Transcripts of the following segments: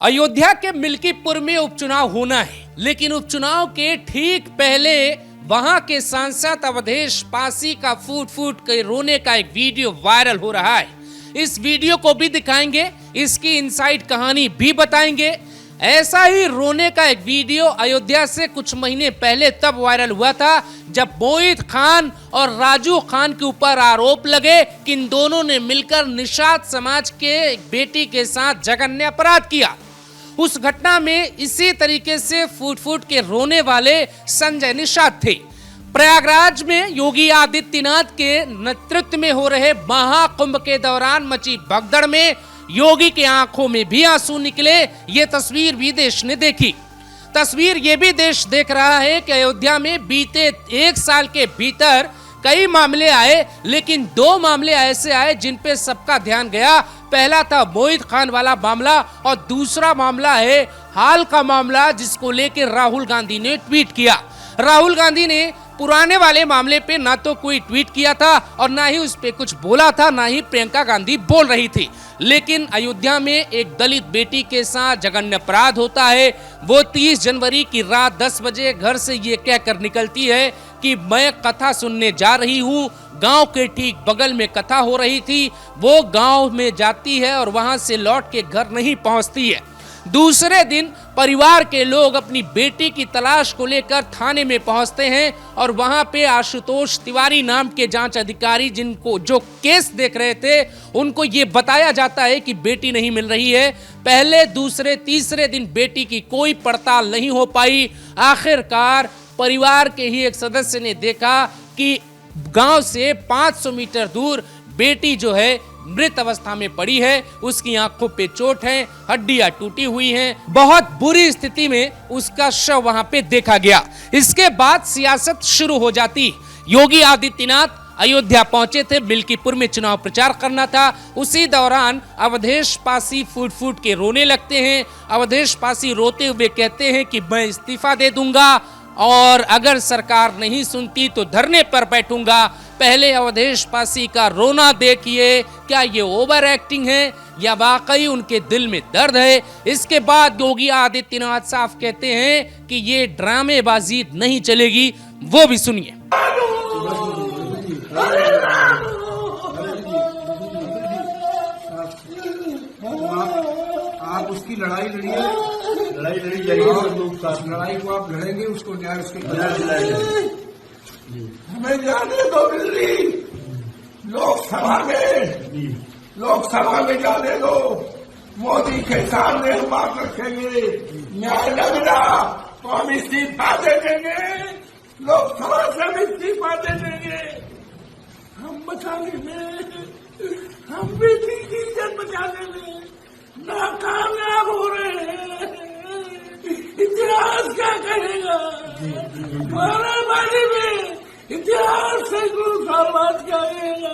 अयोध्या के मिल्कीपुर में उपचुनाव होना है, लेकिन उपचुनाव के ठीक पहले वहां के सांसद अवधेश पासी का फूट फूट के रोने का एक वीडियो वायरल हो रहा है। इस वीडियो को भी दिखाएंगे, इसकी इनसाइड कहानी भी बताएंगे। ऐसा ही रोने का एक वीडियो अयोध्या से कुछ महीने पहले तब वायरल हुआ था जब मोहित खान और राजू खान के ऊपर आरोप लगे कि इन दोनों ने मिलकर निषाद समाज के एक बेटी के साथ जघन्य अपराध किया। उस घटना में इसी तरीके से फूट फूट के रोने वाले संजय निषाद थे। प्रयागराज में योगी आदित्यनाथ के नेतृत्व में हो रहे महाकुंभ के दौरान मची भगदड़ में योगी के आंखों में भी आंसू निकले। ये तस्वीर भी देश ने देखी। तस्वीर ये भी देश देख रहा है कि अयोध्या में बीते एक साल के भीतर कई मामले आए, लेकिन दो मामले ऐसे आए जिन पे सबका ध्यान गया। पहला था मोहित खान वाला मामला और दूसरा मामला है हाल का मामला जिसको लेकर राहुल गांधी ने ट्वीट किया। राहुल गांधी ने पुराने वाले मामले पे ना तो कोई ट्वीट किया था और ना ही उस पे कुछ बोला था, ना ही प्रियंका गांधी बोल रही थी। लेकिन अयोध्या में एक दलित बेटी के साथ जघन्य अपराध होता है। वो 30 जनवरी की रात 10 बजे घर से ये कहकर निकलती है कि मैं कथा सुनने जा रही हूँ। गांव के ठीक बगल में कथा हो रही थी। वो गांव में जाती है और वहां से लौट के घर नहीं पहुंचती है। दूसरे दिन परिवार के लोग अपनी बेटी की तलाश को लेकर थाने में पहुंचते हैं और वहां पे आशुतोष तिवारी नाम के जांच अधिकारी जो केस देख रहे थे, उनको ये बताया जाता है कि बेटी नहीं मिल रही है। पहले, दूसरे, तीसरे दिन बेटी की कोई पड़ताल नहीं हो पाई। आखिरकार परिवार के ही एक सदस्य ने देखा कि गांव से 500 मीटर दूर बेटी जो है मृत अवस्था में पड़ी है। उसकी आंखों पे चोट है, हड्डियां टूटी हुई हैं। बहुत बुरी स्थिति में उसका शव वहां पे देखा गया। इसके बाद सियासत शुरू हो जाती। योगी आदित्यनाथ अयोध्या पहुंचे थे, मिल्कीपुर में चुनाव प्रचार करना था। उसी दौरान अवधेश पासी फूट फूट के रोने लगते हैं। अवधेश पासी रोते हुए कहते हैं कि मैं इस्तीफा दे दूंगा और अगर सरकार नहीं सुनती तो धरने पर बैठूंगा। पहले अवधेश पासी का रोना देखिए, क्या ये ओवर एक्टिंग है या वाकई उनके दिल में दर्द है। इसके बाद योगी आदित्यनाथ साफ कहते हैं कि ये ड्रामेबाजी नहीं चलेगी। वो भी सुनिए। आप उसकी लड़ाई लड़िए, लड़ी जाइए। लड़ाई को आप लड़ेंगे, उसको न्याय उसके दिलाएंगे। हमें जाने दो दिल्ली, लोकसभा में जाने दो। मोदी के सामने हम बात रखेंगे। न्याय लगना तो हम इस्तीफा दे देंगे, लोकसभा से हम इस्तीफा दे देंगे। हम बचाने में, हम बेटी की इज्जत बचाने में नाकामयाब हो रहे हैं। इतिहास क्या कहेगा? महारामारी में इतिहास से गुरु साहब क्या कहेगा?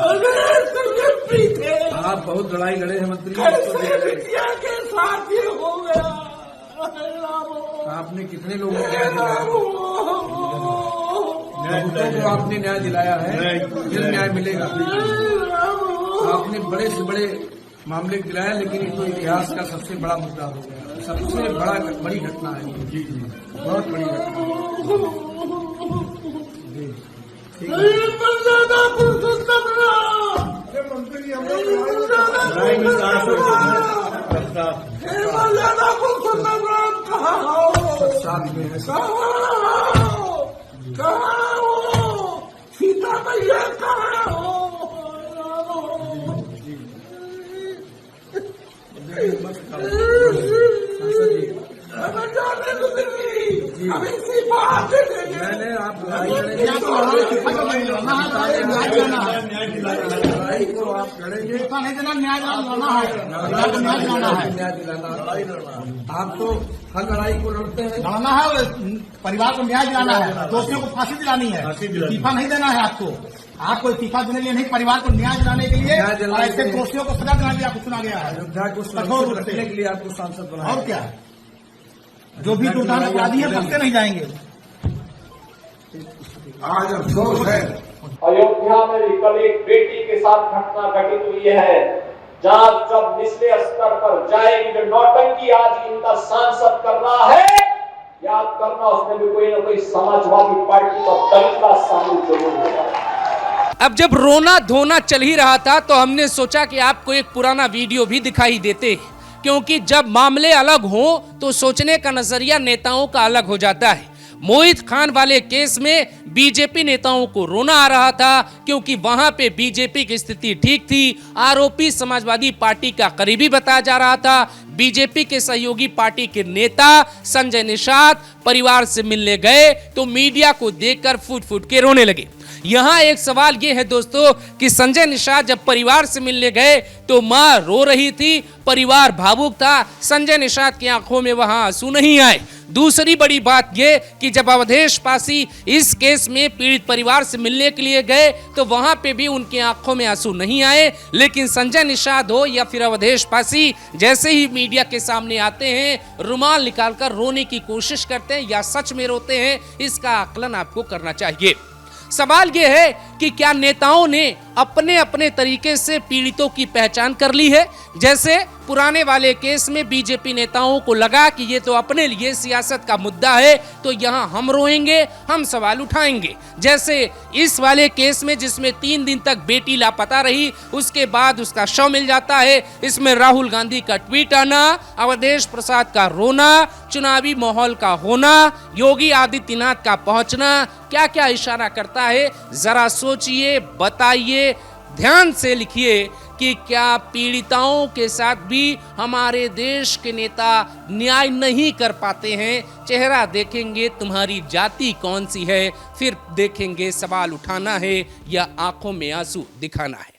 अगर तुम थे, आप बहुत लड़ाई लड़े हैं मंत्री, बिटिया के साथ ये हो गया। आपने कितने लोगों को न्याय दिलाया? को आपने न्याय दिलाया है, फिर न्याय मिलेगा। आपने बड़े से बड़े मामले दिलाया, लेकिन ये तो इतिहास का सबसे बड़ा मुद्दा हो गया। सबसे बड़ी घटना है। जी जी, बहुत बड़ी घटना। साथ में है, कहाँ हो सीता मैया, कहाँ हो? मैंने आप लड़ाई को आप लड़ेंगे, नहीं देना, न्याय दिलाना है। आप तो हर लड़ाई को लड़ते हैं, लड़ना है, परिवार को न्याय दिलाना है, दोषियों को फांसी दिलानी है, इस्तीफा नहीं देना है। आपको इस्तीफा देने के लिए नहीं, परिवार को न्याय दिलाने के लिए, ऐसे दोषियों को सजा दिलाने के लिए आपको चुना गया है। अयोध्या को कठोर रखने के लिए आपको सांसद बनाया। और क्या, जो भी दुर्दान अपराधी है फंसते नहीं जाएंगे। आज अफसोस है, अयोध्या में कल एक बेटी के साथ घटना घटित हुई है। जांच जब निचले स्तर पर जाएगी, जो नौटंकी आज इनका सांसद कर रहा है, याद करना उसमें भी कोई ना कोई समाजवादी पार्टी का दलित शामिल जरूर होगा। अब जब रोना धोना चल ही रहा था तो हमने सोचा कि आपको एक पुराना वीडियो भी दिखाई देते, क्योंकि जब मामले अलग हों तो सोचने का नजरिया नेताओं का अलग हो जाता है। मोहित खान वाले केस में बीजेपी नेताओं को रोना आ रहा था, क्योंकि वहां पे बीजेपी की स्थिति ठीक थी। आरोपी समाजवादी पार्टी का करीबी बताया जा रहा था। बीजेपी के सहयोगी पार्टी के नेता संजय निषाद परिवार से मिलने गए तो मीडिया को देखकर फूट फूट के रोने लगे। यहाँ एक सवाल ये है दोस्तों कि संजय निषाद जब परिवार से मिलने गए तो मां रो रही थी, परिवार भावुक था, संजय निषाद की आंखों में वहां आंसू नहीं आए। दूसरी बड़ी बात यह कि जब अवधेश पासी इस केस में पीड़ित परिवार से मिलने के लिए गए तो वहां पे भी उनकी आंखों में आंसू नहीं आए, लेकिन संजय निषाद हो या फिर अवधेश पासी जैसे ही मीडिया के सामने आते हैं रुमाल निकालकर रोने की कोशिश करते हैं या सच में रोते हैं, इसका आकलन आपको करना चाहिए। सवाल यह है कि क्या नेताओं ने अपने अपने तरीके से पीड़ितों की पहचान कर ली है? जैसे पुराने वाले केस में बीजेपी नेताओं को लगा कि ये तो अपने लिए सियासत का मुद्दा है, तो यहाँ हम रोएंगे, हम सवाल उठाएंगे। जैसे इस वाले केस में जिसमें 3 दिन तक बेटी लापता रही, उसके बाद उसका शव मिल जाता है। इसमें राहुल गांधी का ट्वीट आना, अवधेश प्रसाद का रोना, चुनावी माहौल का होना, योगी आदित्यनाथ का पहुंचना, क्या क्या इशारा करता है? जरा सोचिए, बताइए, ध्यान से लिखिए कि क्या पीड़िताओं के साथ भी हमारे देश के नेता न्याय नहीं कर पाते हैं? चेहरा देखेंगे तुम्हारी जाति कौन सी है, फिर देखेंगे सवाल उठाना है या आंखों में आंसू दिखाना है।